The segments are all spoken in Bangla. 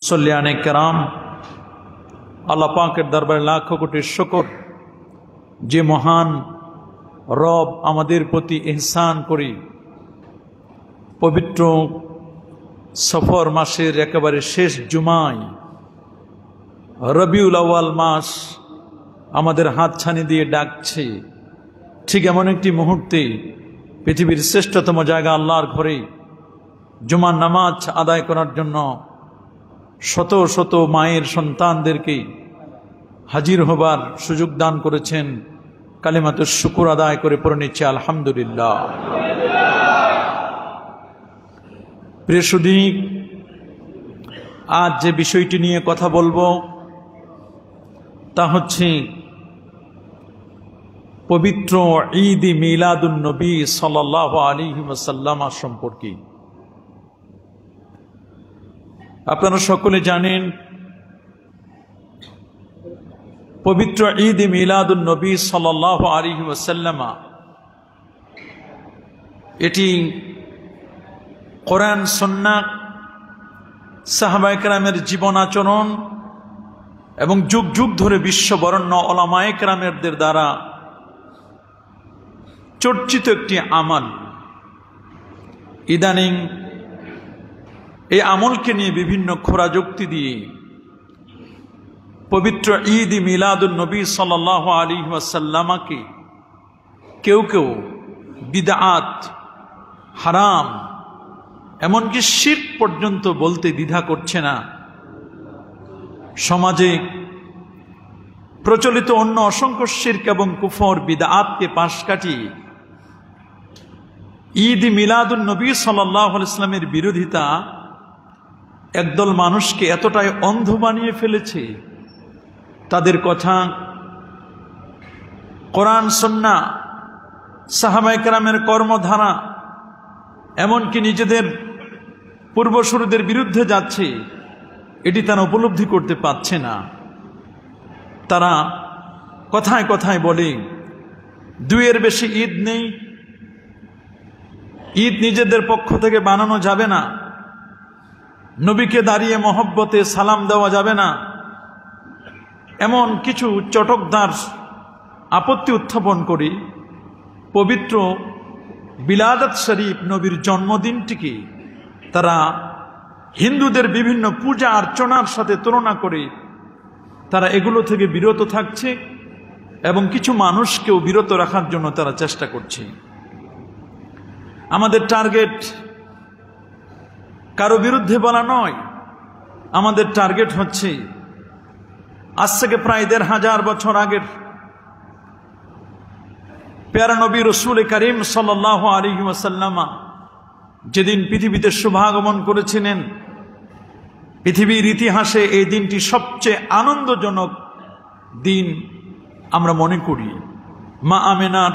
মুসল্লিয়ানে কেরাম, আল্লাহ পাকের দরবারে লাখো কোটি শুকর, যে মহান রব আমাদের প্রতি ইহসান করি পবিত্র সফর মাসের একেবারে শেষ জুমায় রবিউল আউয়াল মাস আমাদের হাতছানি দিয়ে ডাকছে। ঠিক এমন একটি মুহূর্তে পৃথিবীর শ্রেষ্ঠতম জায়গা আল্লাহর ঘরে জুমার নামাজ আদায় করার জন্য শত শত মায়ের সন্তানদেরকে হাজির হবার সুযোগ দান করেছেন। কালিমাতুশ শুকুর আদায় করে পড়ে নিচ্ছে আলহামদুলিল্লাহ। প্রিয় সুধী, আজ যে বিষয়টি নিয়ে কথা বলবো তা হচ্ছে পবিত্র ঈদ মিলাদুন নবী সাল্লাল্লাহু আলাইহি ওয়াসাল্লাম সম্পর্কে। আপনারা সকলে জানেন পবিত্র ঈদ মিলাদুন নবী সাল্লাল্লাহু আলাইহি ওয়াসাল্লাম এটি কোরআন সুন্নাহ সাহাবায়ে কেরামের জীবন আচরণ এবং যুগ যুগ ধরে বিশ্ববরেণ্য উলামায়ে কেরামদের দ্বারা চর্চিত একটি আমল। ইদানিং এই আমলকে নিয়ে বিভিন্ন খোরা যুক্তি দিয়ে পবিত্র ঈদ মিলাদুন নবী সাল্লাল্লাহু আলাইহি ওয়াসাল্লামকে কেউ কেউ বিদআত, হারাম, এমনকি শিরক পর্যন্ত বলতে দ্বিধা করছে না। সমাজে প্রচলিত অন্য অসংখ্য শিরক এবং কুফর বিদআতকে পাশ কাটিয়ে ঈদ মিলাদুন নবী সাল্লাল্লাহু আলাইহি ওয়াসাল্লামের বিরোধিতা একদল মানুষকে এতটাই অন্ধ বানিয়ে ফেলেছে, তাদের কথা কোরআন সুন্নাহ সাহাবায়ে কেরামের কর্মধারা এমনকি নিজেদের পূর্বসূরীদের বিরুদ্ধে যাচ্ছে, এটি তারা উপলব্ধি করতে পারছে না। তারা কথায় কথায় বলে দুইয়ের বেশি ঈদ নেই, ঈদ নিজেদের পক্ষ থেকে বানানো যাবে না, নবীকে দাঁড়িয়ে মহব্বতে সালাম দেওয়া যাবে না, এমন কিছু চটকদার আপত্তি উত্থাপন করি পবিত্র বিলাদত শরীফ নবীর জন্মদিনটিকে তারা হিন্দুদের বিভিন্ন পূজা অর্চনার সাথে তুলনা করে তারা এগুলো থেকে বিরত থাকছে এবং কিছু মানুষকেও বিরত রাখার জন্য তারা চেষ্টা করছে। আমাদের টার্গেট কারো বিরুদ্ধে বলা নয়, আমাদের টার্গেট হচ্ছে আজ থেকে প্রায় ১৫০০ বছর আগের প্যারা নবী রসুল করিম সাল্লাল্লাহু আলাইহি ওয়াসাল্লাম যেদিন পৃথিবীতে শুভাগমন করেছিলেন, পৃথিবীর ইতিহাসে এই দিনটি সবচেয়ে আনন্দজনক দিন আমরা মনে করি। মা আমেনার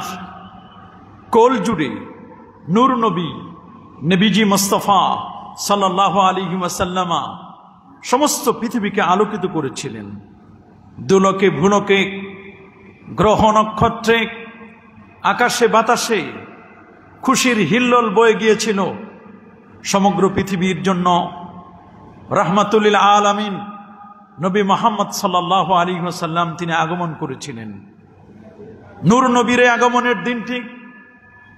কোল জুড়ে নূর নবী নবীজি মুস্তাফা সাল্লাল্লাহু আলাইহি ওয়াসাল্লাম সমস্ত পৃথিবীকে আলোকিত করেছিলেন। দুলকে ভুলকে, গ্রহ নক্ষত্রে, আকাশে বাতাসে খুশির হিল্লোল বয়ে গিয়েছিল। সমগ্র পৃথিবীর জন্য রাহমাতুল লিল আলামিন নবী মুহাম্মদ সাল্লাল্লাহু আলাইহি ওয়াসাল্লাম তিনি আগমন করেছিলেন। নূর নবীর আগমনের দিনটি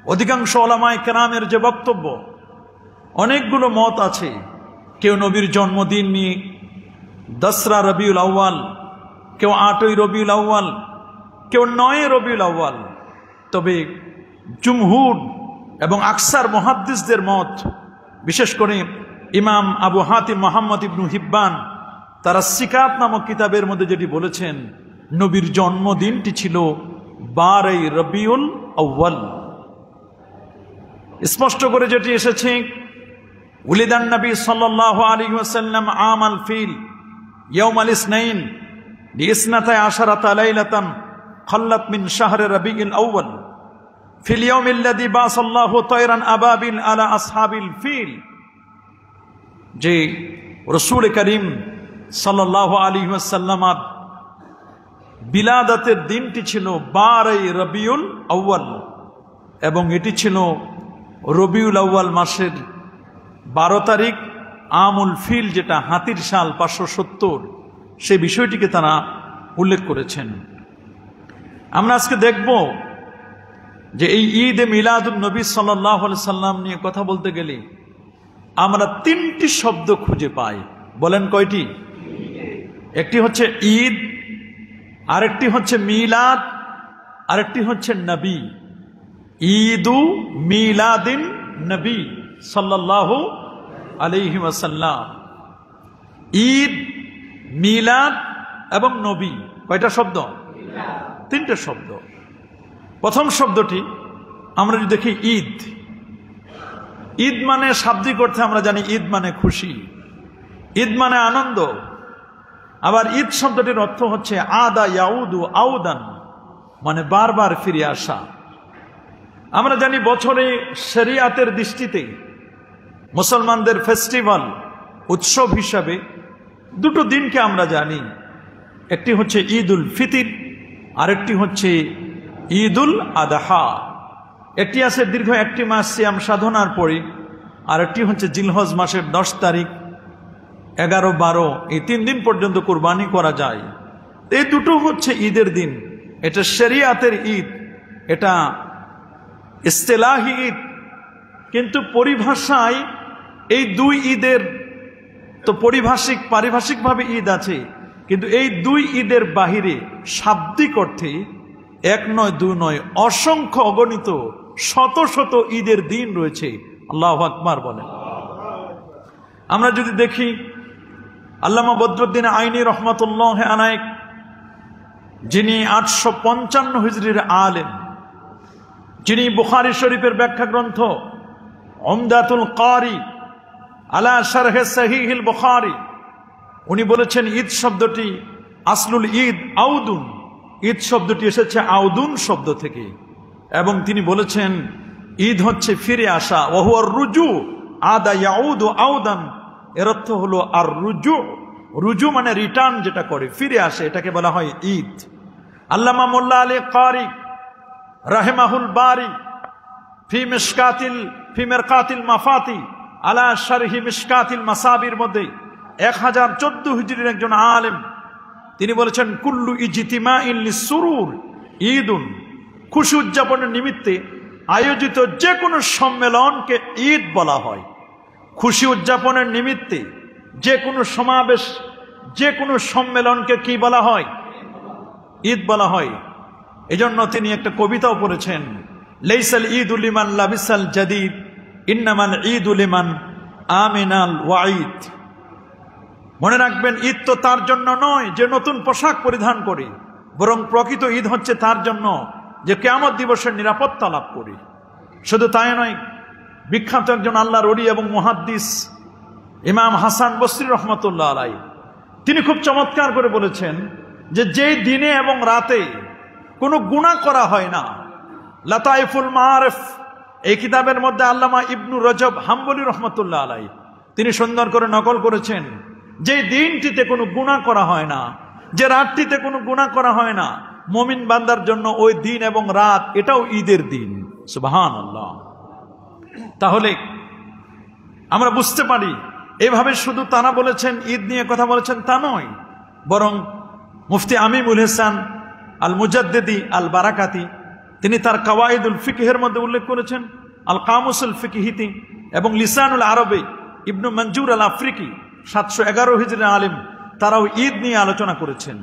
অধিকাংশ উলামায়ে কেরামের যে বক্তব্য, অনেকগুলো মত আছে। কেউ নবীর জন্মদিন নিয়ে 10রা রবিউল আউয়াল, কেউ 8ই রবিউল আউয়াল, কেউ 9 রবিউল আউয়াল। তবে জুমহুর এবং আকসার মুহাদ্দিসদের মত, বিশেষ করে ইমাম আবু হাতিম মুহাম্মদ ইবনু হিব্বান তারা সিকাত নামক কিতাবের মধ্যে যেটি বলেছেন, নবীর জন্মদিনটি ছিল 12ই রবিউল আউয়াল। স্পষ্ট করে যেটি এসেছে, উলিদান নবী সাল্লাল্লাহু আলাইহি ওয়াসাল্লাম আমাল ফিল ইয়াউমাল ইসনাইন লিসনাতাই আশারাতা লাইলাতান খাল্লাত মিন শাহরি রবিউল আউয়াল ফিল ইয়াউমিল্লাযী বাসাল্লাহু তায়রান আবাবিল আলা আসহাবিল ফিল। যে রাসূল করিম সাল্লাল্লাহু আলাইহি ওয়াসাল্লাম বিলাদতের দিনটি ছিল 12ই রবিউল আউয়াল এবং এটি ছিল রবিউল আউয়াল মাসের 12 তারিখ আমুল ফিল, যেটা হাতির সাল 570, সেই বিষয়টিকে তারা উল্লেখ করেছেন। আমরা আজকে দেখব যে এই ঈদে মিলাদুন নবী সাল্লাল্লাহু আলাইহি সাল্লাম নিয়ে কথা বলতে গেলে আমরা 3টি শব্দ খুঁজে পাই। বলেন কয়টি? একটি হচ্ছে ঈদ, আরেকটি হচ্ছে মিলাদ, আরেকটি হচ্ছে নবী। ঈদু মিলাদিন নবী সাল্লাল্লাহু আলাইহি ওয়াসাল্লাম। ঈদ, মিলাদ এবং নবী কয়টা শব্দ? 3টে শব্দ। প্রথম শব্দটি আমরা যদি দেখি ঈদ, ঈদ মানে শাব্দিক অর্থে আমরা জানি ঈদ মানে খুশি, ঈদ মানে আনন্দ। আবার ঈদ শব্দটির অর্থ হচ্ছে আদা ইয়াউদু আউদান, মানে বারবার ফিরে আসা। আমরা জানি বছরে শরিয়াতের দৃষ্টিতে মুসলমানদের ফেস্টিভ্যাল, উৎসব হিসাবে 2টো দিনকে আমরা জানি। একটি হচ্ছে ঈদুল ফিতর, আরেকটি হচ্ছে ঈদুল আদহা। একটি আছে দীর্ঘ 1 মাস সিয়াম সাধনার পরে, আরেকটি হচ্ছে জিলহজ মাসের 10 তারিখ, 11, 12, এই 3 দিন পর্যন্ত কুরবানি করা যায়। এই 2টো হচ্ছে ঈদের দিন। এটা শরিয়াতের ঈদ, এটা ইস্তেলাহি ঈদ। কিন্তু পরিভাষায় এই 2 ঈদের তো পারিভাষিকভাবে ঈদ আছে, কিন্তু এই 2 ঈদের বাহিরে শাব্দিক অর্থে 1 নয় 2 নয়, অসংখ্য অগণিত শত শত ঈদের দিন রয়েছে। আল্লাহু আকবার বলেন। আমরা যদি দেখি আল্লামা বদরুদ্দিন আইনি রহমাতুল্লাহ আলাইহি, যিনি 855 হিজরির আলেম, যিনি বুখারী শরীফের ব্যাখ্যা গ্রন্থ উমদাতুল কারি আলা শারহে সহিহুল বুখারী, উনি বলেছেন ঈদ শব্দটি আসলুল ঈদ আউদুন, ঈদ শব্দটি এসেছে আউদুন শব্দ থেকে। এবং তিনি বলেছেন ঈদ হচ্ছে ফিরে আসা, ওয়া হুয়া রুজু, আদা ইয়াউদু আউদান, এর অর্থ হলো আর রুজু। রুজু মানে রিটার্ন, যেটা করে ফিরে আসে, এটাকে বলা হয় ঈদ। আল্লামা মোল্লা আলী কারি রাহিমাহুল বারি ফি মিরকাতিল মাফাতি আলা শারহি মিশকাতিল মাসাবির মধ্যে 1014 হিজরির একজন আলেম, তিনি বলেছেন কুল্লু ইজতিমাইন লিসুরুর ঈদুন, খুশি উদযাপনের নিমিত্তে আয়োজিত যে কোনো সম্মেলনকে ঈদ বলা হয়। খুশি উদযাপনের নিমিত্তে যে কোনো সমাবেশ, যে কোনো সম্মেলনকে কি বলা হয়? ঈদ বলা হয়। এজন্য তিনি একটা কবিতাও পড়েছেন, লাইসাল ঈদু লিমান লাবিসাল জাদিদ ইন্নামাল ঈদু লিমান আমিনাল ওয়াঈদ। মনে রাখবেন, ঈদ তো তার জন্য নয় যে নতুন পোশাক পরিধান করে, বরং প্রকৃত ঈদ হচ্ছে তার জন্য যে কিয়ামত দিবসের নিরাপত্তা লাভ করে। শুধু তাই নয়, বিখ্যাত একজন আল্লাহর ওলি এবং মুহাদ্দিস ইমাম হাসান বসরি রহমতুল্লাহ আলাইহি, তিনি খুব চমৎকার করে বলেছেন যে যেই দিনে এবং রাতে কোনো গুনাহ করা হয় না, লাতাইফুল মাআরিফ এই কিতাবের মধ্যে আল্লামা ইবনু রজব হাম্বলি রহমতুল্লাহ আলাইহি তিনি সুন্দর করে নকল করেছেন, যে দিনটিতে কোনো গুনাহ করা হয় না, যে রাতটিতে কোনো গুনাহ করা হয় না, মুমিন বান্দার জন্য ওই দিন এবং রাত এটাও ঈদের দিন। সুবহানাল্লাহ। তাহলে আমরা বুঝতে পারি, এভাবে শুধু তারা বলেছেন ঈদ নিয়ে কথা বলেছেন তা নয়, বরং মুফতি আমিমুল ইহসান আল মুজাদ্দিদি আল বারাকাতি তিনি তার কাওয়াইদুল ফিকহের মধ্যে উল্লেখ করেছেন, আল কামুসুল ফিকহিতি এবং লিসানুল আরবে ইবনু মঞ্জুর আল আফ্রিকি 711 হিজরির আলেম, তারাও ঈদ নিয়ে আলোচনা করেছেন।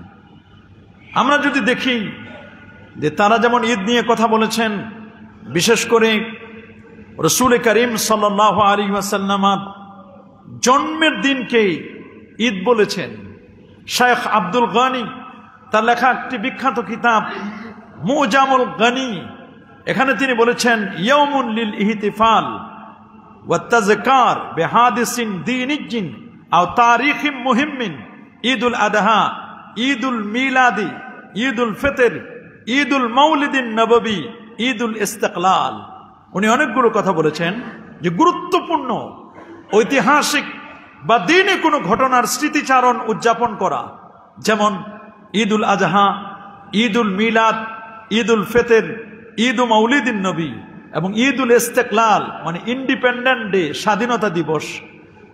আমরা যদি দেখি যে তারা যেমন ঈদ নিয়ে কথা বলেছেন, বিশেষ করে রাসূল করিম সাল্লাল্লাহু আলাইহি ওয়াসাল্লামের জন্মের দিনকে ঈদ বলেছেন। শেখ আব্দুল গনি তার লেখা একটি বিখ্যাত কিতাব মুজামুল গনি, এখানে তিনি বলেছেন ইয়াউমুন লিল ইহতিফাল ওয়া তাযকার বিহাদিসিন দীনিয়্যিন আও তারিখিম মুহিম্মিন, ঈদুল আদহা, ঈদুল মিলাদি, ঈদুল ফিতর, ঈদুল মাউলিদিন নববী, ঈদুল ইস্তিকলাল। উনি অনেকগুলো কথা বলেছেন যে গুরুত্বপূর্ণ ঐতিহাসিক বা দিনে কোনো ঘটনার স্মৃতিচারণ উদযাপন করা, যেমন ঈদুল আজহা, ঈদুল মিলাদ, ঈদুল ফিতর, ঈদ মাউলিদিন নবী এবং ঈদুল ইস্তিকলাল মানে ইন্ডিপেন্ডেন্ট ডে, স্বাধীনতা দিবস,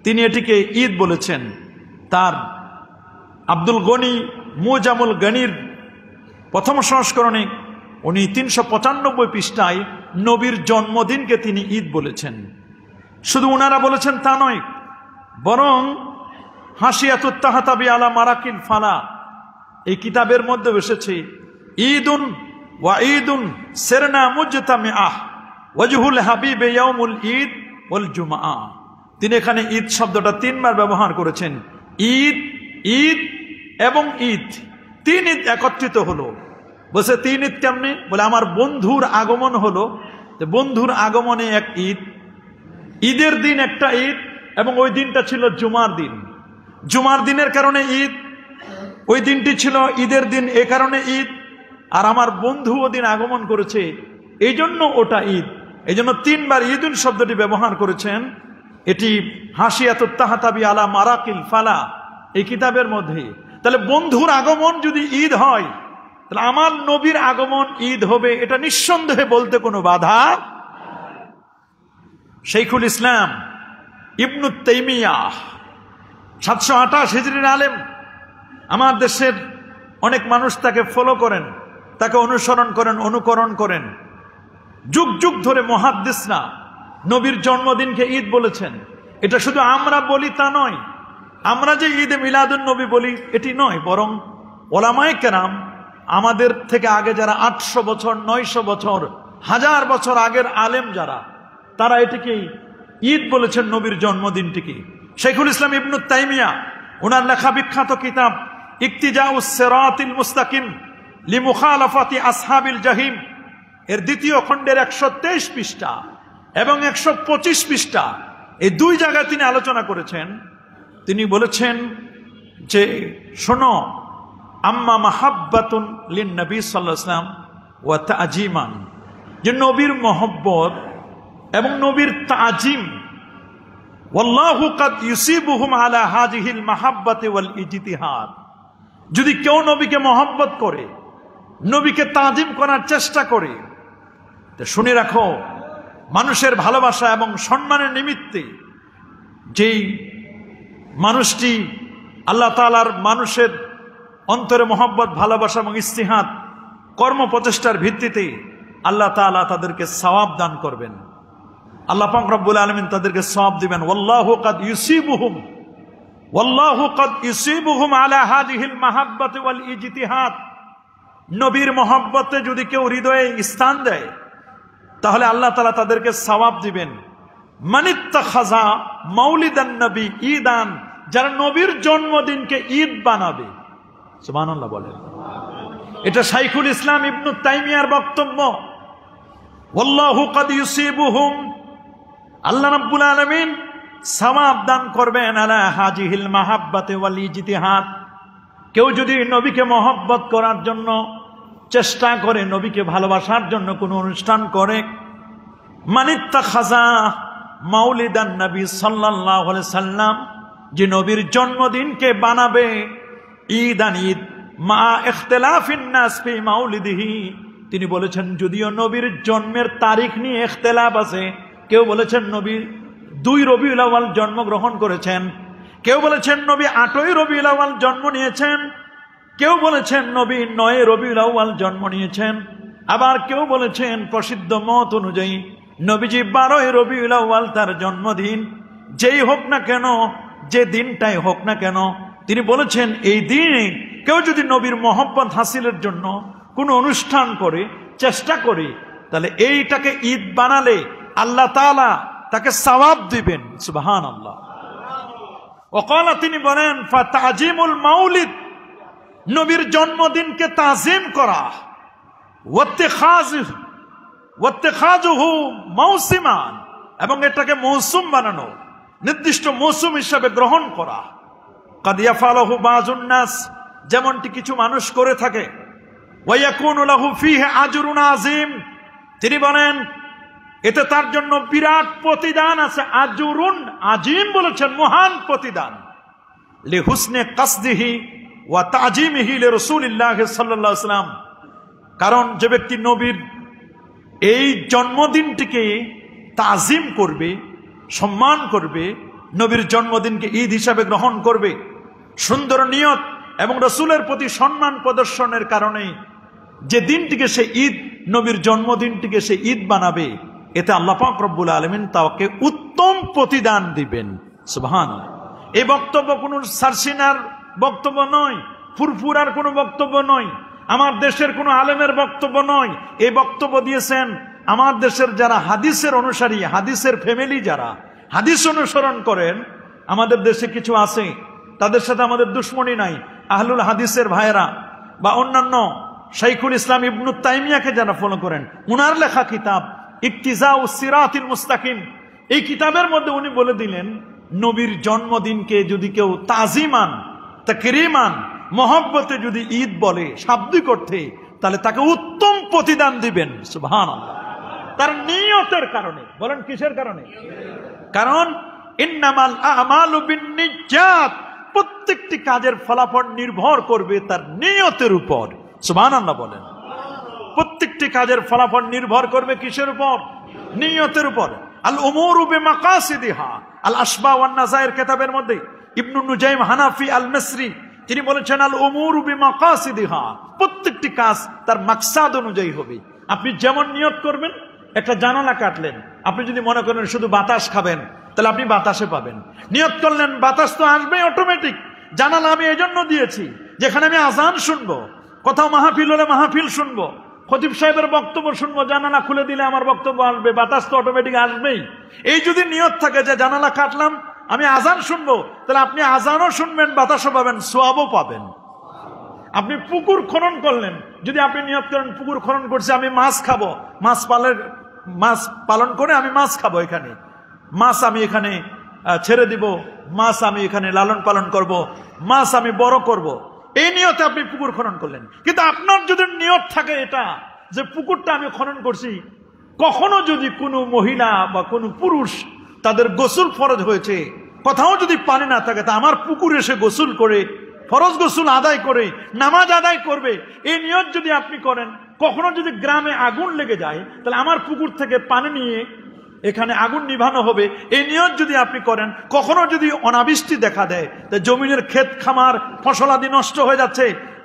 তিনি এটিকে ঈদ বলেছেন। তার আব্দুল গনি মুজামুল গনির প্রথম সংস্করণে উনি 395 পৃষ্ঠায় নবীর জন্মদিনকে তিনি ঈদ বলেছেন। শুধু উনারা বলেছেন তা নয়, বরং হাসিয়াতুত তাহতাবি আলা মারাকিল ফালা এই কিতাবের মধ্যে এসেছে ঈদুন ওয়া ঈদুন সিরনা মুজতামিআহ ওয়াজহুল হাবিব ইয়াউমুল ঈদ ওয়াল জুমআ। তিনি এখানে ঈদ শব্দটা 3 বার ব্যবহার করেছেন। ঈদ, ঈদ এবং ঈদ, 3 ঈদ একত্রিত হলো। বলছে 3 ঈদ কেমনে? বলে আমার বন্ধুর আগমন হলো, বন্ধুর আগমনে এক ঈদ, ঈদের দিন একটা ঈদ, এবং ওই দিনটা ছিল জুমার দিন। জুমার দিনের কারণে ঈদ, ওই দিনটি ছিল ঈদের দিন, এ কারণে ঈদ। আর আমার বন্ধু ওদিন আগমন করেছে, এই জন্য ওটা ঈদ। এই জন্য 3 বার ঈদুন শব্দটি ব্যবহার করেছেন। এটি হাসিয়াতুত তাহতাবি আলা মারাকিল ফালা এই কিতাবের মধ্যে। তাহলে বন্ধুর আগমন যদি ঈদ হয়, তাহলে আমার নবীর আগমন ঈদ হবে, এটা নিঃসন্দেহে বলতে কোনো বাধা। শাইখুল ইসলাম ইবনু তাইমিয়াহ 728 হিজরির আলেম। আমার দেশের অনেক মানুষ তাকে ফলো করেন, তাকে অনুসরণ করেন, অনুকরণ করেন। যুগ যুগ ধরে মুহাদ্দিসরা নবীর জন্মদিনকে ঈদ বলেছেন। এটা শুধু আমরা বলি তা নয়, আমরা যে ঈদে মিলাদুন নবী বলি এটি নয়, বরং ওলামায়ে কেরাম আমাদের থেকে আগে যারা 800 বছর, 900 বছর, 1000 বছর আগের আলেম যারা, তারা এটিকে ঈদ বলেছেন, নবীর জন্মদিনটিকে। শাইখুল ইসলাম ইবনু তাইমিয়া ওনার লেখা বিখ্যাত কিতাব ইকতিজাউস সিরাতিল মুস্তাকিম লিমুখালাফাতি আসহাবিল জাহিম এর 2য় খণ্ডের 123 পৃষ্ঠা এবং 125 পৃষ্ঠা, এই 2 জায়গায় তিনি আলোচনা করেছেন। তিনি বলেছেন যে শোনো, আম্মা মাহাব্বাতুন লিন নবী সাল্লাল্লাহু আলাইহি ওয়াসাল্লাম ওয়া তাজিমান, যে নবীর মহব্বত এবং নবীর তাজিম, ওয়াল্লাহু কাদ ইউসিবুহুম আলা হাযিহিল মাহাব্বাতি ওয়াল ইজতিহাদ, যদি কেউ নবীকে মহব্বত করে, নবীকে তাজিম করার চেষ্টা করে, তো শুনে রাখো, মানুষের ভালোবাসা এবং সম্মানের নিমিত্তে যেই মানুষটি আল্লাহ তাআলার মানুষের অন্তরে মহব্বত, ভালোবাসা এবং ইস্তিহাদ কর্ম প্রচেষ্টার ভিত্তিতে আল্লাহ তাআলা তাদেরকে সওয়াব দান করবেন। আল্লাহ পাক রব্বুল আলামিন তাদেরকে সওয়াব দিবেন। ওয়াল্লাহু কাদ ইউসিবুহুম আলা হাযিহিল মাহাব্বাতি ওয়াল ইজতিহাদ, নবীর মহব্বতে যদি কেউ হৃদয়ে স্থান দেয়, তাহলে আল্লাহ তাআলা তাদেরকে সওয়াব দিবেন। মানিত্তাখাযা মাউলিদান নবী ঈদান, যারা নবীর জন্মদিনকে ঈদ বানাবে। সুবহানাল্লাহ বলেন। এটা শাইখুল ইসলাম ইবনু তাইমিয়ার বক্তব্য। ওয়াল্লাহু কাদ ইউসিবুহুম, আল্লাহ রাব্বুল আলামিন সওয়াব দান করবেন আলা হাযিহিল মাহাব্বাতি ওয়াল ইজতিহাদ। কেউ যদি নবীকে মহব্বত করার জন্য চেষ্টা করে, নবীকে ভালোবাসার জন্য কোনো অনুষ্ঠান করে, মানিত্তাখাযা মাউলিদান নবী সাল্লাল্লাহু আলাইহি সাল্লাম, যে নবীর জন্মদিনকে বানাবে ঈদান ঈদ, মা ইখতিলাফিন নাস ফি মাউলিদিহি, তিনি বলেছেন যদিও নবীর জন্মের তারিখ নিয়ে ইখতিলাফ আছে। কেউ বলেছেন নবী 2 রবিউল আউয়াল জন্মগ্রহণ করেছেন, কেউ বলেছেন নবী 8ই রবিউল আউয়াল জন্ম নিয়েছেন, কেউ বলেছেন নবী 9 রবিউল আউয়াল জন্ম নিয়েছেন, আবার কেউ বলেছেন প্রসিদ্ধ মত অনুযায়ী নবীজি 12ই রবিউল আউয়াল তার জন্মদিন। যেই হোক না কেন, যে দিনটাই হোক না কেন, তিনি বলেছেন এই দিনে কেউ যদি নবীর মহব্বত হাসিলের জন্য কোনো অনুষ্ঠান করে, চেষ্টা করে, তাহলে এইটাকে ঈদ বানালে আল্লাহ তাআলা তাকে সওয়াব দিবেন। সুবহানাল্লাহ। ওয়াকালা, তিনি বলেন ফাতাজিমুল মাউলিদ, নবীর জন্মদিনকে তাজিম করা, ওয়াত্তিখাযুহু মাউসিমান, এবং এটাকে মৌসুম বানানো, নির্দিষ্ট মৌসুম হিসাবে গ্রহণ করা। কাদ ইয়াফালুহু বাযুন নাস, যেমনটি কিছু মানুষ করে থাকে। ওয়া ইয়াকুনু লাহু ফীহি আজরুন আযীম, তিনি বলেন এতে তার জন্য বিরাট প্রতিদান আছে। আজরুন আযীম বলেছেন মহান প্রতিদান। লিহুসনে কাসদিহি ওয়া তাজিমিহি লিরাসূলিল্লাহ সাল্লাল্লাহু আলাইহি ওয়াসাল্লাম, কারণ যে ব্যক্তি নবীর এই জন্মদিনটিকে তাজিম করবে, সম্মান করবে, নবীর জন্মদিনকে ঈদ হিসাবে গ্রহণ করবে, সুন্দর নিয়ত এবং রাসূলের প্রতি সম্মান প্রদর্শনের কারণে যে দিনটিকে সে ঈদ, নবীর জন্মদিনটিকে সে ঈদ বানাবে, এতে আল্লাহ পাক রব্বুল আলামিন তাকে উত্তম প্রতিদান দিবেন। সুবহানাল্লাহ। এই বক্তব্য কোনো সারসিনার বক্তব্য নয়, ফুরফুরার কোনো বক্তব্য নয়, আমার দেশের কোনো আলেমের বক্তব্য নয়। এই বক্তব্য দিয়েছেন আমার দেশের যারা হাদিসের অনুসারী, হাদিসের ফ্যামিলি, যারা হাদিস অনুসরণ করেন। আমাদের দেশে কিছু আছে, তাদের সাথে আমাদের দুশ্মনী নাই, আহলুল হাদিসের ভাইয়েরা বা অন্যান্য শাইখুল ইসলাম ইবনু তাইমিয়াকে যারা ফলো করেন, উনার লেখা কিতাব ইক্তিজাউস সিরাতিল মুস্তাকিম, এই কিতাবের মধ্যে উনি বলে দিলেন নবীর জন্মদিনকে যদি কেউ তাজিমান, তাকরিমান, মহব্বতে যদি ঈদ বলে শাব্দিক অর্থে, তাহলে তাকে উত্তম প্রতিদান দিবেন। সুবহানাল্লাহ। তার নিয়তের কারণে। বলেন কিসের কারণে? কারণ ইন্নামাল আমালু বিন্নিয়াত, প্রত্যেকটি কাজের ফলাফল নির্ভর করবে তার নিয়তের উপর। সুবহানাল্লাহ বলেন। প্রত্যেকটি কাজের ফলাফল নির্ভর করবে কিসের উপর? নিয়তের উপর। আল উমুরু বিমাকাসিদিহা, আল আশবা ওয়ান নাযায়ের কিতাবের মধ্যে ইবনু নুজাইম হানাফি আল মিসরি তিনি বলেছেন আল উমুরু বিমাকাসিদিহা, প্রত্যেকটি কাজ তার মাকসাদ অনুযায়ী হবে। আপনি যেমন নিয়ত করবেন, একটা জানালা কাটলেন, আপনি যদি মনে করেন শুধু বাতাস খাবেন, তাহলে আপনি বাতাসে পাবেন। নিয়ত করলেন বাতাস তো আসবেই অটোমেটিক। জানালা আমি এজন্য দিয়েছি যেখানে আমি আজান শুনবো, কোথাও মাহফিল হলে মাহফিল শুনবো, খতিব সাহেবের বক্তব্য শুনবো, জানালা খুলে দিলে আমার বক্তব্য আসবে, বাতাস তো অটোমেটিক আসবেই। এই যদি নিয়ত থাকে যে জানালা কাটলাম আমি আজান শুনবো, তাহলে আপনি আজানও শুনবেন, বাতাসও পাবেন, সোয়াবও পাবেন। আপনি পুকুর খনন করলেন, যদি আপনি নিয়ত করেন পুকুর খনন করছি আমি মাছ খাবো, মাছ পালন করে আমি মাছ খাবো, এখানে মাছ আমি এখানে ছেড়ে দিব, মাছ আমি এখানে লালন পালন করব, মাছ আমি বড় করব, এই নিয়তে আপনি পুকুর খনন করলেন। কিন্তু আপনার যদি নিয়ত থাকে এটা যে পুকুরটা আমি খনন করছি, কখনো যদি কোনো মহিলা বা কোনো পুরুষ তাদের গোসল ফরজ হয়েছে, কোথাও যদি পানি না থাকে, তা আমার পুকুরে এসে গোসল করে ফরজ গোসল আদায় করে নামাজ আদায় করবে, এই নিয়ত যদি আপনি করেন, কখনো যদি গ্রামে আগুন লেগে যায়, তাহলে আমার পুকুর থেকে পানি নিয়ে এখানে আগুন নিভানো হবে, এই নিয়ত যদি আপনি করেন, কখনো যদি অনাবৃষ্টি দেখা দেয়, জমিনের ক্ষেত খামার ফসলাদি নষ্ট হয়ে যাচ্ছে,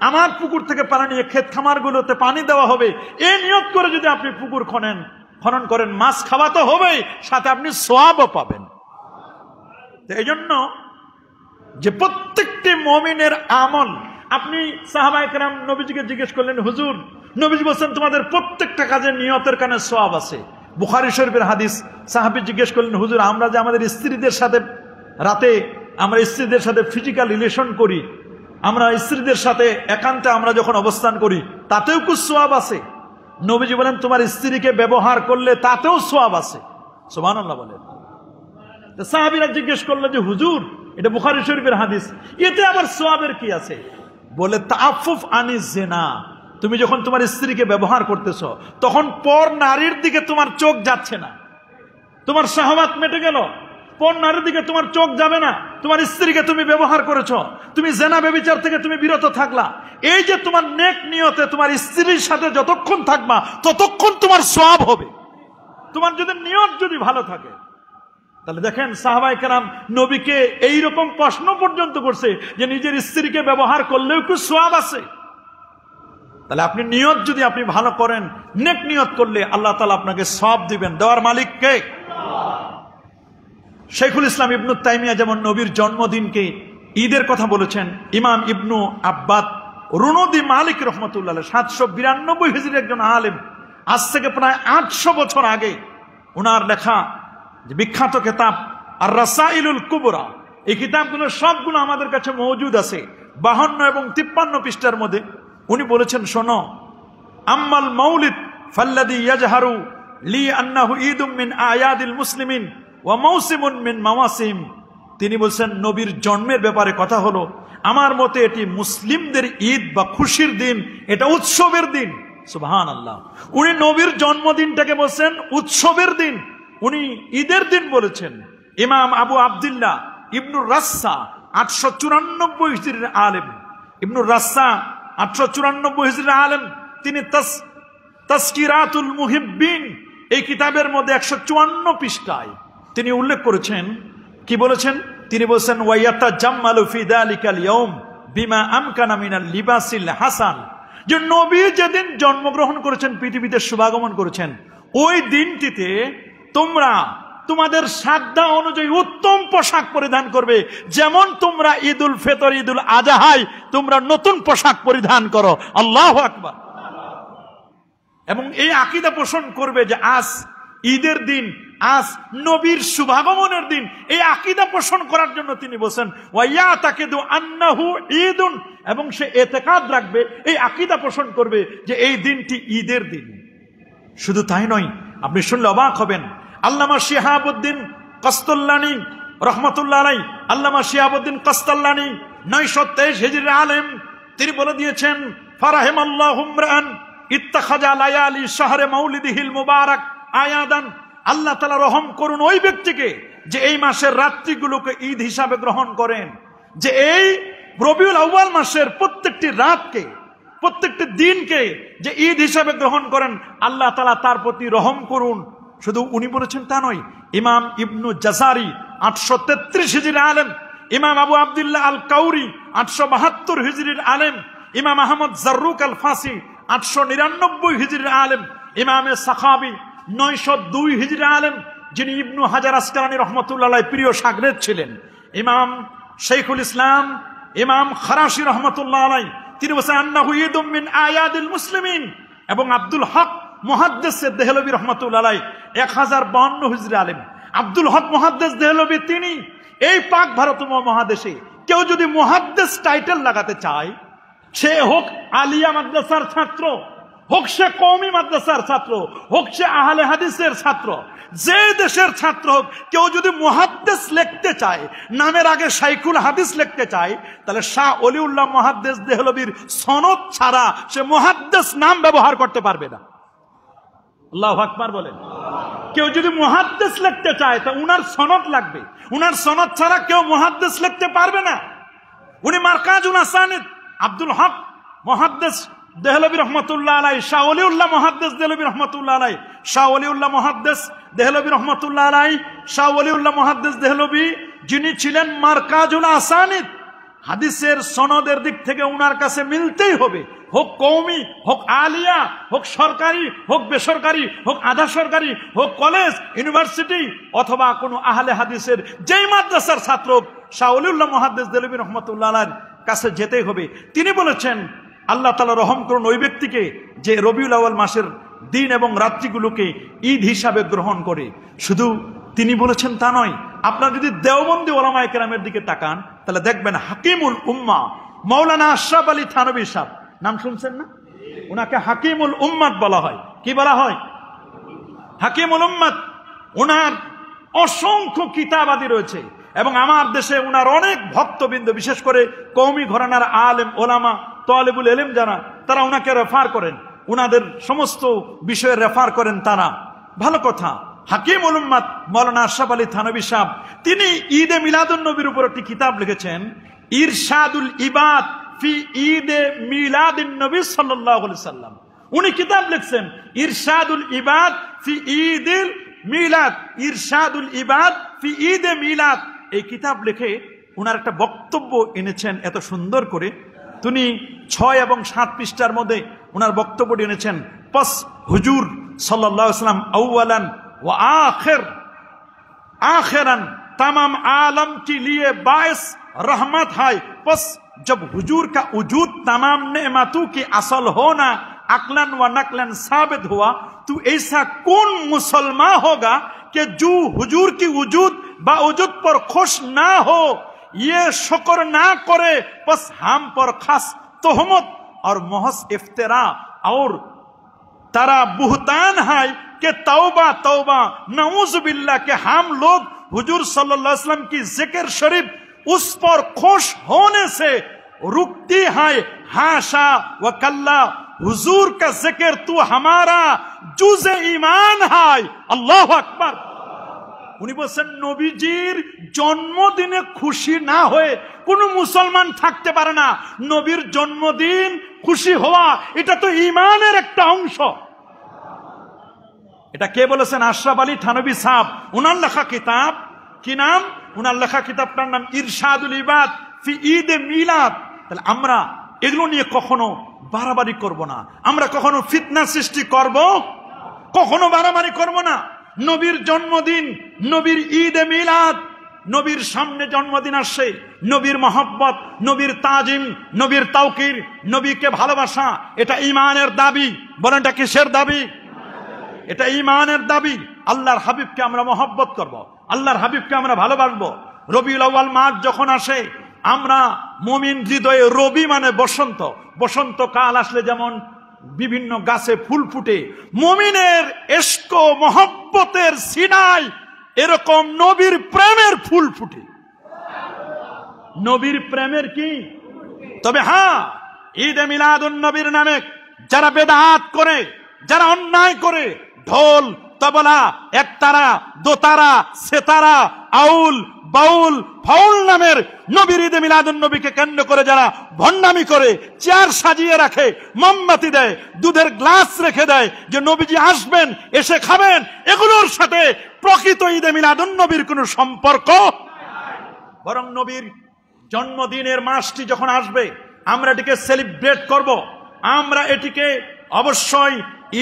আমার পুকুর থেকে পানি নিয়ে ক্ষেত খামারগুলোতে পানি দেওয়া হবে, এই নিয়ত করে যদি আপনি পুকুর খনন করেন, মাছ খাওয়া তো হবেই, সাথে আপনি সওয়াবও পাবেন। এই জন্য যে প্রত্যেকটি মুমিনের আমল, আপনি সাহাবায়ে কেরাম নবীজিকে জিজ্ঞেস করলেন, হুজুর, নবীজি বলছেন তোমাদের প্রত্যেকটা কাজের নিয়তের কারণে সওয়াব আছে। বুখারী শরীফের হাদিস, সাহাবী জিজ্ঞেস করলেন, হুজুর, আমরা যে আমাদের স্ত্রীদের সাথে রাতে আমরা স্ত্রীদের সাথে ফিজিক্যাল রিলেশন করি, আমরা স্ত্রীদের সাথে একান্তে আমরা যখন অবস্থান করি, তাতেও কি সওয়াব আছে? নবীজি বলেন তোমার স্ত্রীকে ব্যবহার করলে তাতেও সওয়াব আছে। সুবহানাল্লাহ বলেন। সাহাবীরা জিজ্ঞেস করলেন যে হুজুর, এটা বুখারী শরীফের হাদিস, এতে আবার সওয়াবের কি আছে? বলে তাআফফুফ আনিজ জিনা, তুমি যখন তোমার স্ত্রীকে ব্যবহার করতেছ, তখন পর নারীর দিকে তোমার চোখ যাচ্ছে না, তোমার শাহওয়াত মেটে গেল, পর নারীর দিকে তোমার চোখ যাবে না, তোমার স্ত্রীকে তুমি ব্যবহার করেছো, তুমি জেনা ব্যভিচার থেকে তুমি বিরত থাকলা। এই যে তোমার নেক নিয়তে তোমার স্ত্রীর সাথে যতক্ষণ থাকবা ততক্ষণ তোমার সওয়াব হবে, তোমার যদি নিয়ত যদি ভালো থাকে। তাহলে দেখেন সাহাবায়ে কেরাম নবীকে এইরকম প্রশ্ন পর্যন্ত করছে যে নিজের স্ত্রীকে ব্যবহার করলেও কি সওয়াব আছে? তাহলে আপনি নিয়ত যদি আপনি ভালো করেন, নেক নিয়ত করলে আল্লাহ তাআলা আপনাকে সওয়াব দিবেন। দেওয়ার মালিক কে? শাইখুল ইসলাম ইবনু তাইমিয়া যেমন নবীর জন্মদিনকে ঈদের কথা বলেছেন, ইমাম ইবনু আব্বাদ রুনুদি মালিক রহমতুল্লাহ 792 হিজরির একজন আলেম, আজ থেকে প্রায় 800 বছর আগে ওনার লেখা যে বিখ্যাত কিতাব আর রাসাইলুল কুবরা, এই কিতাবগুলো সবগুলো আমাদের কাছে মওজুদ আছে 52 এবং 53 পৃষ্ঠার মধ্যে। উনি বলেছেন, শোনো, আম্মাল মাউলিদ ফাল্লাযী ইয়াজহারু লি আন্নাহু ঈদুম মিন আয়াদিল মুসলিমিন ওয়া মাওসিমুন মিন মাওয়াসিম। তিনি বলছেন নবীর জন্মের ব্যাপারে কথা হলো, আমার মতে এটি মুসলিমদের ঈদ বা খুশির দিন, এটা উৎসবের দিন। সুবহানাল্লাহ। উনি নবীর জন্মদিনটাকে বলছেন উৎসবের দিন, উনি ঈদের দিন বলেছেন। ইমাম আবু আব্দুল্লাহ ইবনুর রাসসা 894 হিজরির আলেম, ইবনুর রাসসা 894 হিজরির আলেম, তিনি তাসকিরাতুল মুহিব্বিন এই কিতাবের মধ্যে 154 পৃষ্ঠায় তিনি উল্লেখ করেছেন, কি বলেছেন? তিনি বলছেন ওয়ায়াতাজাম্মালু ফি যালিকাল ইয়াউম বিমা আমকানা মিনাল লিবাসিল হাসান, যে নবী যেদিন জন্মগ্রহণ করেছেন, পৃথিবীতে শুভাগমন করেছেন, ওই দিনটিতে তোমরা তোমাদের সাধ্য অনুযায়ী উত্তম পোশাক পরিধান করবে, যেমন তোমরা ঈদুল ফিতর, ঈদুল আজহায় তোমরা নতুন পোশাক পরিধান করো। আল্লাহু আকবার। এবং এই আকীদা পোষণ করবে যে আজ ঈদের দিন, আজ নবীর শুভাগমনের দিন। এই আকীদা পোষণ করার জন্য তিনি বলেন ওয়ায়াতাকিদু আন্নাহু ঈদুন, এবং সে ইতিকাদ রাখবে, এই আকীদা পোষণ করবে যে এই দিনটি ঈদের দিন। শুধু তাই নয়, আপনি শুনলে অবাক হবেন, আল্লামা শিহাবুদ্দিন কাস্তাল্লানী রহমাতুল্লাহ আলাইহি, আল্লামা শিহাবুদ্দিন কাস্তাল্লানী 923 হিজরির আলেম, তিনি বলে দিয়েছেন ফারাহিমাল্লাহু ইমরান ইত্তাখাযা লায়ালি শাহরে মাউলিদিহিল মুবারাক আয়াদান, আল্লাহ তাআলা রহম করুন ওই ব্যক্তিকে যে এই মাসের রাত্রিগুলোকে ঈদ হিসাবে গ্রহণ করেন, যে এই রবিউল আউয়াল মাসের প্রত্যেকটি রাতকে, প্রত্যেকটি দিনকে যে ঈদ হিসাবে গ্রহণ করেন, আল্লাহ তাআলা তার প্রতি রহম করুন। শুধু উনি বলেছেন তা নয়, ইমাম ইবনু জাজারি 833 হিজরির আলেম, ইমাম আবু আব্দুল্লাহ আল কাউরি 872 হিজরির আলেম, ইমাম আহমদ জাররুক আল ফাসি 899 হিজরির আলেম, ইমামে সাখাবি 902 হিজরির আলেম, যিনি ইবনু হাজার আসকালানী রহমতুল্লাহ আলাইহি প্রিয় শাগরেদ ছিলেন, ইমাম শাইখুল ইসলাম ইমাম খারাশি রহমতুল্লাহ আলাইহি, তিনি বলেছেন আন্নাহু ঈদুম মিন আয়াদিল মুসলিমিন, এবং আব্দুল হক মুহাদ্দিস দেহলভী রহমতুল্লাহ আলাইহি 1052 হিজরি আলেম। আব্দুল হক মুহাদ্দিস দেহলভী তিনি এই পাক ভারত মহাদেশে কেউ যদি মুহাদ্দিস টাইটেল লাগাতে চায়, সে হোক আলিয়া মাদ্রাসার ছাত্র, হোক সে কওমি মাদ্রাসার ছাত্র, হোক সে আহলে হাদিসের ছাত্র, যে দেশের ছাত্র হোক, কেউ যদি মুহাদ্দিস লিখতে চায়, নামের আগে শাইখুল হাদিস লিখতে চায়, তাহলে শাহ ওলিউল্লাহ মুহাদ্দিস দেহলভীর সনদ ছাড়া সে মুহাদ্দিস নাম ব্যবহার করতে পারবে না। আল্লাহু আকবার বলেন। কেউ যদি মুহাদ্দিস লিখতে চায় তা উনার সনদ লাগবে, উনার সনদ ছাড়া কেউ মুহাদ্দিস লিখতে পারবে না। উনি মারকাজুল আসানিদ আব্দুল হক মুহাদ্দিস দেহলভী রহমতুল্লাহ আলাইহি, শাহ ওলিউল্লাহ মুহাদ্দিস দেহলভী রহমতুল্লাহ আলাইহি, শাহ ওলিউল্লাহ মুহাদ্দিস দেহলভী রহমতুল্লাহ আলাইহি, শাহ ওলিউল্লাহ মুহাদ্দিস দেহলভী যিনি ছিলেন মারকাজুল আসানিদ, হাদিসের সনদের দিক থেকে উনার কাছে মিলতেই হবে, হোক কওমি, হোক আলিয়া, হোক সরকারি, হোক বেসরকারি, হোক আধা সরকারি, হোক কলেজ ইউনিভার্সিটি, অথবা কোনো আহলে হাদিসের যেই মাদ্রাসার ছাত্র, শাহ ওলিউল্লাহ মুহাদ্দিস দেহলভী রহমতুল্লাহ আলাইহির কাছে যেতেই হবে। তিনি বলেছেন আল্লাহ তাআলা রহম করুন ওই ব্যক্তিকে যে রবিউল আউয়াল মাসের দিন এবং রাত্রিগুলোকে ঈদ হিসাবে গ্রহণ করে। শুধু তিনি বলেছেন তা নয়, আপনারা যদি দেওবন্দি ওলামায়ে কেরামের দিকে তাকান, তাহলে দেখবেন হাকিমুল উম্মাহ মাওলানা আশরাফ আলী থানভী সাহেব, নাম শুনছেন না? উনাকে হাকিমুল উম্মাত বলা হয়। কি বলা হয়? হাকিমুল উম্মাত। উনার অসংখ্য কিতাবাদি রয়েছে, এবং আমার দেশে উনার অনেক ভক্তবৃন্দ, বিশেষ করে কওমি ঘরানার আলেম ওলামা তালেবুল ইলম যারা, তারা উনাকে রেফার করেন, উনাদের সমস্ত বিষয়ে রেফার করেন তারা। ভালো কথা। হাকিমুল উম্মাত মাওলানা আশরাফ আলী থানভী সাহেব, তিনি ঈদে মিলাদুন নবীর উপর একটি কিতাব লিখেছেন, ইরশাদুল ইবাদ ফি ঈদে মিলাদিন নবী সাল্লাল্লাহু আলাইহি সাল্লাম। উনি কিতাব লিখছেন ইরশাদুল ইবাদ ফি ঈদিল মিলাদ, ইরশাদুল ইবাদ ফি ঈদে মিলাদ। এই কিতাব লিখে উনার একটা বক্তব্য এনেছেন এত সুন্দর করে। তিনি 6 এবং 7 পৃষ্ঠার মধ্যে উনার বক্তব্যটি এনেছেন। পস হুজুর সাল্লাল্লাহু আলাইহি সাল্লাম আউয়ালান ওয়া आखिरन तमाम आलम के लिए बाइस रहमत है। बस जब हुजूर का वजूद तमाम नेमतों की असल होना अकलन व नकलन साबित हुआ, तो ऐसा कौन मुसलमान होगा कि जो हुजूर की वजूद बावजूद पर खुश ना हो, ये शुक्र ना करे, बस हम पर खास तोहमत और महज इफ्तिरा और तारा बुहतान है कि तौबा तौबा नऊजुबिल्लाह के हम लोग हुजूर सल्लल्लाहु अलैहि वसल्लम की जिक्र शरीफ उस पर खुश होने से रुकती है। हाशा व कल्ला, हुजूर का जिक्र तू हमारा जुज़े ईमान है। अल्लाहु अकबर। উনি বলেন নবীজির জন্মদিনে খুশি না হয়ে কোন মুসলমান থাকতে পারে না। নবীর জন্মদিন খুশি হওয়া এটা তো ঈমানের একটা অংশ। এটা কে বলেছেন? আশরাফ আলী থানভী সাহেব। উনার লেখা কিতাব, কি নাম? উনার লেখা কিতাবটার নাম ইরশাদুল ইবাদ ফি ঈদে মিলাদ। তাহলে আমরা এগুলো নিয়ে কখনো বাড়াবাড়ি করব না, আমরা কখনো ফিতনা সৃষ্টি করব, কখনো বাড়াবাড়ি করব না। নবীর জন্মদিন, নবীর ঈদে মিলাদ, নবীর সামনে জন্মদিন আসছে, নবীর মহব্বত, নবীর তাজিম, নবীর তাওকির, নবীকে ভালোবাসা, এটা ঈমানের দাবি। বলেন এটা কিসের দাবি? এটা ঈমানের দাবি। আল্লাহর হাবিবকে আমরা মহব্বত করব, আল্লাহর হাবিবকে আমরা ভালোবাসবো। রবিউল আউয়াল মাস যখন আসে, আমরা মুমিন হৃদয়ে, রবি মানে বসন্ত, বসন্তকাল আসলে যেমন বিভিন্ন গাছে ফুল ফুটে, মুমিনের ইশক ও মহব্বতের সিনায় এরকম নবীর প্রেমের ফুল ফুটে। নবীর প্রেমের কি? তবে হ্যাঁ, ঈদে মিলাদুন নবীর নামে যারা বেদাত করে, যারা অন্যায় করে, ঢোল, তবলা, একতারা, দোতারা, সেতারা, আউল, বাউল, ফাউল নামের নবীর ঈদে মিলাদুন নবীকে কেন্দ্র করে যারা ভণ্ডামি করে, চেয়ার সাজিয়ে রাখে, মোমবাতি দেয়, দুধের গ্লাস রেখে দেয় যে নবীজি আসবেন, এসে খাবেন, এগুলোর সাথে প্রকৃত ঈদে মিলাদুন নবীর কোনো সম্পর্ক। বরং নবীর জন্মদিনের মাসটি যখন আসবে, আমরা এটিকে সেলিব্রেট করব, আমরা এটিকে অবশ্যই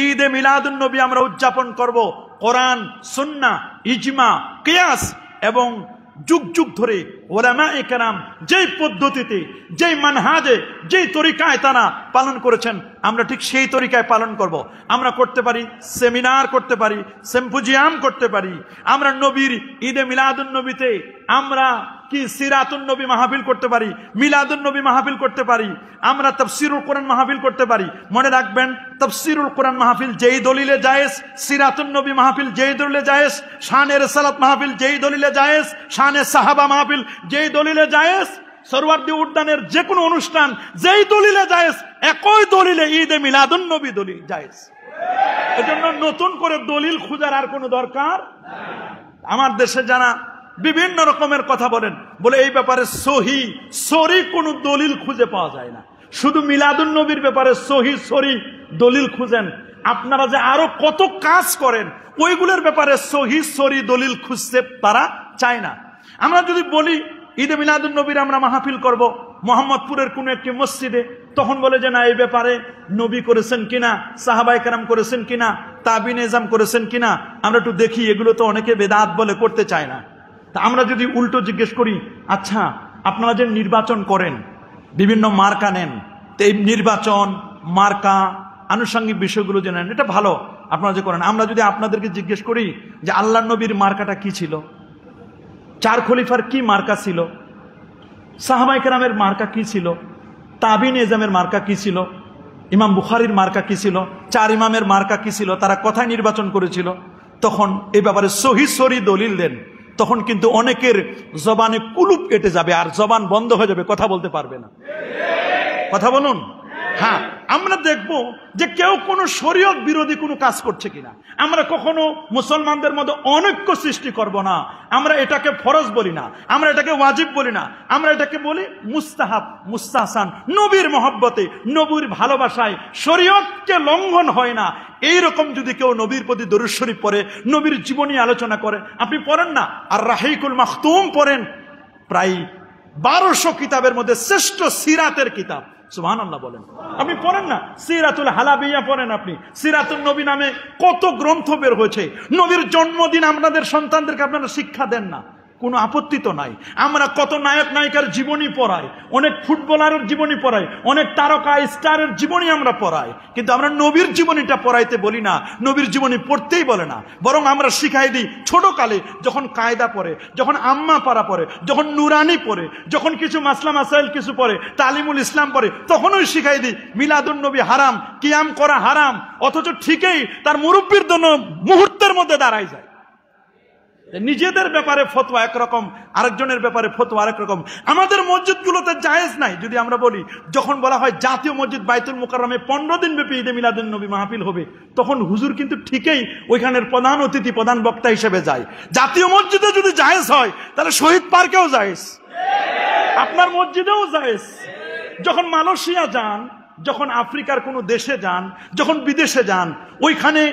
ঈদে মিলাদুন নবী আমরা উদযাপন করব। কোরআন, সুন্নাহ, ইজমা, কিয়াস এবং যুগ যুগ ধরে উলামায়ে কেরাম যেই পদ্ধতিতে, যেই মানহাজে, যেই তরিকায় তারা পালন করেছেন, আমরা ঠিক সেই তরিকায় পালন করব। আমরা করতে পারি সেমিনার, করতে পারি সিম্পোজিয়াম, করতে পারি। আমরা নবীর ঈদে মিলাদুন নবীতে আমরা কি সিরাতুন নবী মাহফিল করতে পারি, মিলাদুন নবী মাহফিল করতে পারি, আমরা তাফসীরুল কোরআন মাহফিল করতে পারি। মনে রাখবেন, তাফসীরুল কোরআন মাহফিল যেই দলিলে জায়েজ, সিরাতুন নবী মাহফিল যেই দলিলে জায়েজ, শানে রিসালাত মাহফিল যেই দলিলে জায়েজ, শানে সাহাবা মাহফিল যেই দলিলে জায়েজ, সরওয়ার্দী উদ্যানের যে কোনো অনুষ্ঠান যেই দলিলে জায়েজ, একই দলিলে ঈদে মিলাদুন নবী দলিল জায়েজ। এজন্য নতুন করে দলিল খোঁজার আর কোনো দরকার নাই। আমার দেশে যারা বিভিন্ন রকমের কথা বলেন, বলে এই ব্যাপারে সহি সরি কোনো দলিল খুঁজে পাওয়া যায় না, শুধু মিলাদুন নবীর ব্যাপারে সহি সরি দলিল খুঁজেন। আপনারা যে আরো কত কাজ করেন, ওইগুলোর ব্যাপারে সহি সরি দলিল খুঁজতে তারা চায় না। আমরা যদি বলি ঈদে মিলাদুন নবীর আমরা মাহফিল করব মোহাম্মদপুরের কোন একটি মসজিদে, তখন বলে যে না, এই ব্যাপারে নবী করেছেন কিনা, সাহাবায়ে কেরাম করেছেন কিনা, তাবিন এজাম করেছেন কিনা, আমরা একটু দেখি। এগুলো তো অনেকে বেদাত বলে করতে চায় না। তা আমরা যদি উল্টো জিজ্ঞেস করি, আচ্ছা আপনারা যে নির্বাচন করেন, বিভিন্ন মার্কা নেন, তো এই নির্বাচন, মার্কা, আনুষঙ্গিক বিষয়গুলো যে নেন, এটা ভালো আপনারা যে করেন। আমরা যদি আপনাদেরকে জিজ্ঞেস করি যে আল্লাহর নবীর মার্কাটা কি ছিল, চার খলিফার কি মার্কা ছিল, সাহাবায়ে কেরামের মার্কা কি ছিল, তাবিন এজামের মার্কা কি ছিল, ইমাম বুখারীর মার্কা কি ছিল, চার ইমামের মার্কা কি ছিল, তারা কোথায় নির্বাচন করেছিল, তখন এই ব্যাপারে সহি সরি দলিল দেন, তখন কিন্তু অনেকের জবানে কুলুপ কেটে যাবে, আর জবান বন্ধ হয়ে যাবে, কথা বলতে পারবে না। কথা বলুন। হ্যাঁ, আমরা দেখব যে কেউ কোনো শরীয়ত বিরোধী কোনো কাজ করছে কিনা। আমরা কখনো মুসলমানদের মধ্যে অনৈক্য সৃষ্টি করব না। আমরা এটাকে ফরজ বলি না, আমরা এটাকে ওয়াজিব বলি না, আমরা এটাকে বলি মুস্তাহাব, মুস্তাহসান। নবীর মহব্বতে, নবীর ভালোবাসায় শরীয়তকে লঙ্ঘন হয় না। এইরকম যদি কেউ নবীর প্রতি দরুদ শরীফ পড়ে, নবীর জীবনী আলোচনা করে, আপনি পড়েন না, আর রাহিকুল মাখতুম পড়েন, প্রায় 1200 কিতাবের মধ্যে শ্রেষ্ঠ সিরাতের কিতাব, সুবহানাল্লাহ বলেন, আপনি পড়েন না, সিরাতুল হালাবিয়া পড়েন, আপনি সিরাতুল নবী নামে কত গ্রন্থ বের হয়েছে। নবীর জন্মদিন আপনাদের সন্তানদেরকে আপনারা শিক্ষা দেন না, কোনো আপত্তি তো নাই। আমরা কত নায়ক নায়িকার জীবনী পড়াই, অনেক ফুটবলারের জীবনী পড়াই, অনেক তারকা স্টারের জীবনী আমরা পড়াই, কিন্তু আমরা নবীর জীবনীটা পড়াইতে বলি না, নবীর জীবনী পড়তেই বলে না। বরং আমরা শিখাই দিই ছোট কালে, যখন কায়দা পড়ে, যখন আম্মা পারা পড়ে, যখন নুরানি পড়ে, যখন কিছু মাসলা মাসাইল কিছু পড়ে, তালিমুল ইসলাম পড়ে, তখনই শিখাই দিই মিলাদুন নবী হারাম, কিয়াম করা হারাম, অথচ ঠিকই তার মুরব্বির জন্য মুহূর্তের মধ্যে দাঁড়ায় যায়। নিজেদের ব্যাপারে ফতোয়া একরকম, আরেকজনের ব্যাপারে ফতোয়া আরেক রকম। আমাদের মসজিদগুলোতে জায়েজ নাই। যদি আমরা বলি, যখন বলা হয় জাতীয় মসজিদ বাইতুল মুকাররমে 15 দিন ব্যাপী ঈদে মিলাদুন নবী মাহফিল হবে, তখন হুজুর কিন্তু ঠিকই ওইখানের প্রধান অতিথি, প্রধান বক্তা হিসেবে যায়। জাতীয় মসজিদে যদি জায়েজ হয়, তাহলে শহীদ পার্কেও জায়েজ, আপনার মসজিদেও জায়েজ। যখন মালয়েশিয়া যান, যখন আফ্রিকার কোনো দেশে যান, যখন বিদেশে যান, ওইখানে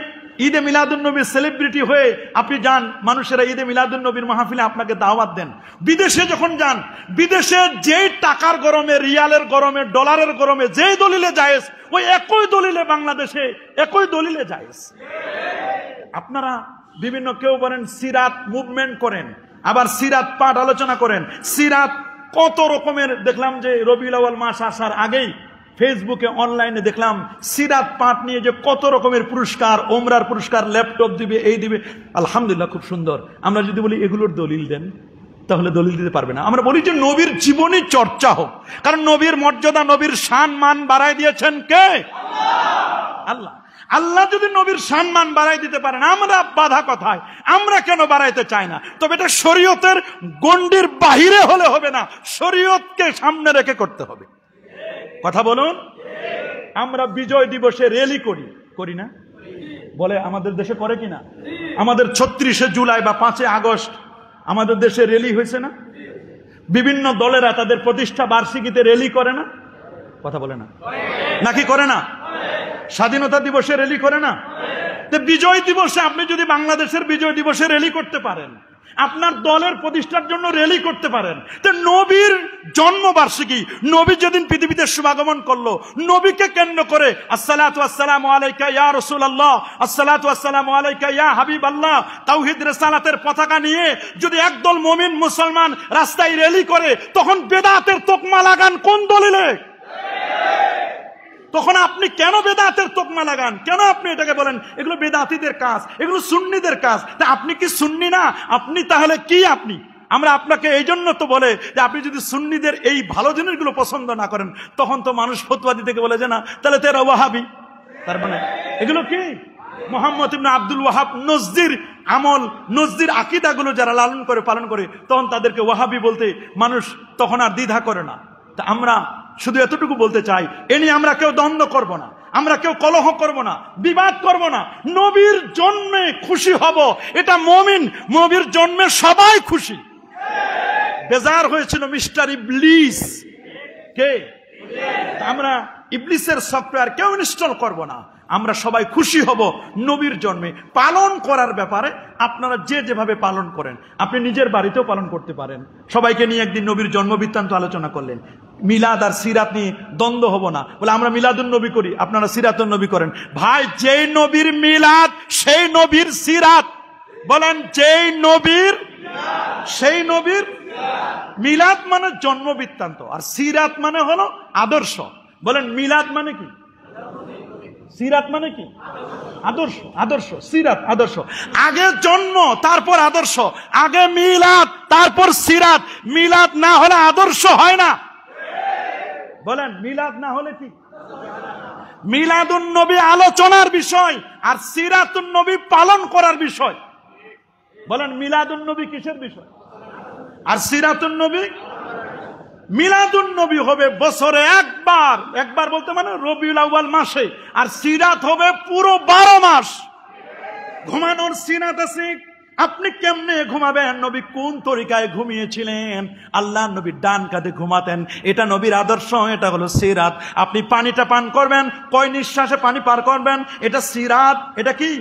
ঈদে মিলাদুন্নবীর সেলিব্রিটি হয়ে আপনি যান, মানুষেরা ঈদে মিলাদুন্নবীর মাহফিলে আপনাকে দাওয়াত দেন। বিদেশে যখন যান, বিদেশে যেই টাকার গরমে, রিয়ালের গরমে, ডলারের গরমে যেই দলিলে জায়েজ, ওই একই দলিলে বাংলাদেশে একই দলিলে জায়েজ। আপনারা বিভিন্ন, কেউ বলেন সিরাত মুভমেন্ট করেন, আবার সিরাত পাঠ আলোচনা করেন। সিরাত কত রকমের, দেখলাম যে রবিউল আউয়াল মাস আসার আগেই ফেসবুকে অনলাইনে দেখলাম সিরাত পাঠ নিয়ে যে কত রকমের পুরস্কার, ওমরার পুরস্কার, ল্যাপটপ দিবে, এই দিবে। আলহামদুলিল্লাহ, খুব সুন্দর। আমরা যদি বলি এগুলোর দলিল দেন, তাহলে দলিল দিতে পারবে না। আমরা বলি যে নবীর জীবনী চর্চা হোক, কারণ নবীর মর্যাদা, নবীর শান মান বাড়াই দিয়েছেন কে? আল্লাহ। আল্লাহ যদি নবীর সম্মান বাড়াই দিতে পারেন, আমরা বাধা কথায়, আমরা কেন বাড়াইতে চাই না? তবে এটা শরীয়তের গণ্ডির বাহিরে হলে হবে না, শরীয়তকে সামনে রেখে করতে হবে। কথা বলুন। আমরা বিজয় দিবসে র্যালি করি না? বলে আমাদের দেশে করে কিনা? আমাদের 36শে জুলাই বা 5 আগস্ট আমাদের দেশে র্যালি হয়েছে না? বিভিন্ন দলেরা তাদের প্রতিষ্ঠা বার্ষিকীতে র্যালি করে না? কথা বলে না নাকি? করে না? স্বাধীনতা দিবসে র্যালি করে না? বিজয় দিবসে আপনি যদি বাংলাদেশের বিজয় দিবসে র্যালি করতে পারেন, আপনার দলের প্রতিষ্ঠার জন্য র্যালি করতে পারেন, তো নবীর জন্মবার্ষিকী, নবী যেদিন পৃথিবীতে শুভাগমন করলো, নবীকে কেন্দ্র করে আসসালাতু ওয়াসসালামু আলাইকা ইয়া রাসূলুল্লাহ, আসসালাতু ওয়াসসালামু আলাইকা ইয়া হাবিবাল্লাহ, তাওহীদ রিসালাতের পতাকা নিয়ে যদি একদল মুমিন মুসলমান রাস্তায় র্যালি করে, তখন বেদাতের তকমা লাগান কোন দলিলে? তখন আপনি কেন বেদাতের তকমা লাগান? কেন আপনি এটাকে বলেন এগুলো বেদাতীদের কাজ, এগুলো সুন্নিদের কাজ? তা আপনি কি সুন্নি না? আপনি তাহলে কি? আপনি, আমরা আপনাকে এই জন্য তো বলে যে আপনি যদি সুন্নিদের এই ভালো জিনিসগুলো পছন্দ না করেন, তখন তো মানুষ ফতোয়া দিতে বলে যে না, তাহলে তেরা ওয়াহাবি। তার মানে এগুলো কি? মুহাম্মদ ইবনে আব্দুল ওয়াহাব নজদির আমল, নজদির আকীদাগুলো যারা লালন করে, পালন করে, তখন তাদেরকে ওয়াহাবি বলতে মানুষ তখন আর দ্বিধা করে না। তা আমরা শুধু এতটুকু বলতে চাই, এ নিয়ে আমরা কেউ দ্বন্দ্ব করব না, আমরা কেউ কলহ করব না, বিবাদ করব না। নবীর জন্মে খুশি হব, এটা মুমিন। নবীর জন্মে সবাই খুশি। বেজার হয়েছিল মিস্টার ইবলিস। কে? আমরা ইবলিসের সফটওয়্যার কেউ ইনস্টল করব না, আমরা সবাই খুশি হব নবীর জন্মে। পালন করার ব্যাপারে আপনারা যে যেভাবে পালন করেন, আপনি নিজের বাড়িতেও পালন করতে পারেন। সবাইকে নিয়ে একদিন নবীর জন্ম বৃত্তান্ত আলোচনা করলেন। মিলাদ আর সিরাত নিয়ে দ্বন্দ্ব হব না, বলে আমরা মিলাদুন নবী করি, আপনারা সিরাতুন নবী করেন। ভাই, যেই নবীর মিলাদ সেই নবীর সিরাত। বলেন, যেই নবীর সেই নবীর মিলাদ মানে জন্ম বৃত্তান্ত, আর সিরাত মানে হলো আদর্শ। বলেন, মিলাদ মানে কি? সিরাত মানে কি? আদর্শ। আদর্শ, সিরাত, আদর্শ। আগে জন্ম, তারপর আদর্শ। আগে মিলাদ, তারপর সিরাত। মিলাদ না হলে আদর্শ হয় না। বলেন, মিলাদ না হলে কি? মিলাদুন নবী আলোচনার বিষয়, আর সিরাতুন নবী পালন করার বিষয়। বলেন, মিলাদুন নবী কিসের বিষয়? আর সিরাতুন নবী? মিলাদুন নবী হবে বছরে একবার। একবার বলতে মানে রবিউল আউয়াল মাসে। আর সিরাত হবে পুরো 12 মাস। ঘুমানোর সিরাত আছে। আপনি কেমনে ঘুমাবেন? নবী কোন তরিকায় ঘুমিয়েছিলেন? আল্লাহ নবী ডান কাঁধে ঘুমাতেন, এটা নবীর আদর্শ, এটা হলো সিরাত। আপনি পানিটা পান করবেন, কয় নিঃশ্বাসে পানি পার করবেন, এটা সিরাত। এটা কি?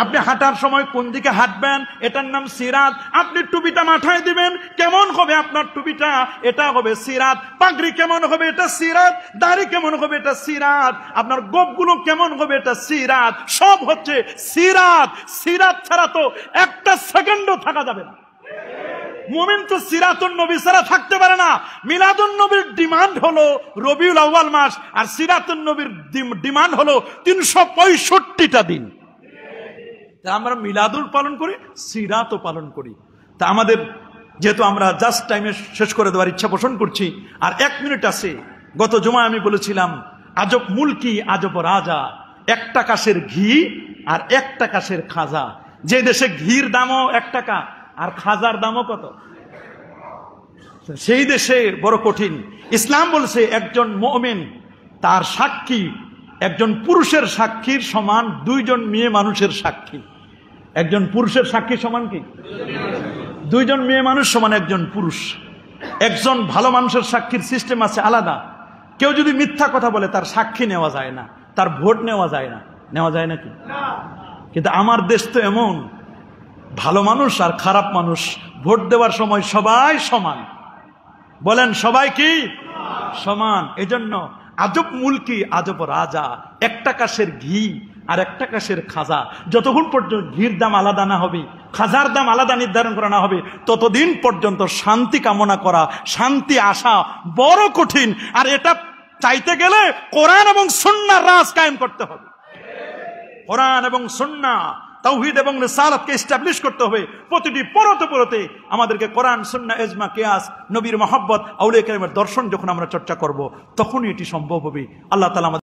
আপনি হাঁটার সময় কোন দিকে হাঁটবেন, এটার নাম সিরাত। আপনি টুপিটা মাথায় দিবেন, কেমন হবে আপনার টুপিটা, এটা হবে সিরাত। পাগড়ি কেমন হবে, এটা সিরাত। দাড়ি কেমন হবে, এটা সিরাত। আপনার গোপগুলো কেমন হবে, এটা সিরাত। সব হচ্ছে সিরাত। সিরাত ছাড়া তো একটা সেকেন্ডও থাকা যাবে না। মুমিন তো সিরাতুন নবী ছাড়া থাকতে পারে না। মিলাদুন নবীর ডিমান্ড হলো রবিউল আউয়াল মাস, আর সিরাতুন নবীর ডিমান্ড হলো 365টা দিন। আমরা মিলাদুল পালন করি, সিরাতও পালন করি। তা আমাদের যেহেতু আমরা জাস্ট টাইমে শেষ করে দেওয়ার ইচ্ছা পোষণ করছি, আর 1 মিনিট আছে। গত জুমায় আমি বলেছিলাম আজব মুলকি আজব রাজা, 1 টাকাশের ঘি আর 1 টাকাশের খাজা। যে দেশে ঘির দামও 1 টাকা আর খাজার দামও কত, সেই দেশে বড় কঠিন। ইসলাম বলছে একজন মুমিন তার সাক্ষী একজন পুরুষের সাক্ষীর সমান 2 জন মেয়ে মানুষের সাক্ষী। একজন পুরুষের সাক্ষী সমান কি? 2 জন মেয়ে মানুষ সমান একজন পুরুষ। একজন ভালো মানুষের সাক্ষীর সিস্টেম আছে আলাদা। কেউ যদি মিথ্যা কথা বলে তার সাক্ষী নেওয়া যায় না, তার ভোট নেওয়া যায় না। নেওয়া যায় নাকি? কিন্তু আমার দেশ তো এমন, ভালো মানুষ আর খারাপ মানুষ ভোট দেওয়ার সময় সবাই সমান। বলেন সবাই কি সমান? এজন্য আজব মুলকি আজব রাজা, একটা কাশের ঘি আর একটা কাশের খাজা, যতক্ষণ পর্যন্ত ঘির দাম আলাদা না হবে, খাজার দাম আলাদা নির্ধারণ করা না হবে, ততদিন পর্যন্ত শান্তি কামনা করা, শান্তি আসা বড় কঠিন। আর এটা চাইতে গেলে কোরআন এবং সুন্নাহর রাজ কায়েম করতে হবে। কোরআন এবং সুন্নাহ, তাওহীদ এবং রিসালাতকে এস্টাবলিশ করতে হবে। প্রতিটি পরতে আমাদেরকে কোরআন, সুন্নাহ, ইজমা, কিয়াস, নবীর মহব্বত, আউলিয়া কেরামের দর্শন যখন আমরা চর্চা করব, তখনই এটি সম্ভব হবে। আল্লাহ তাআলা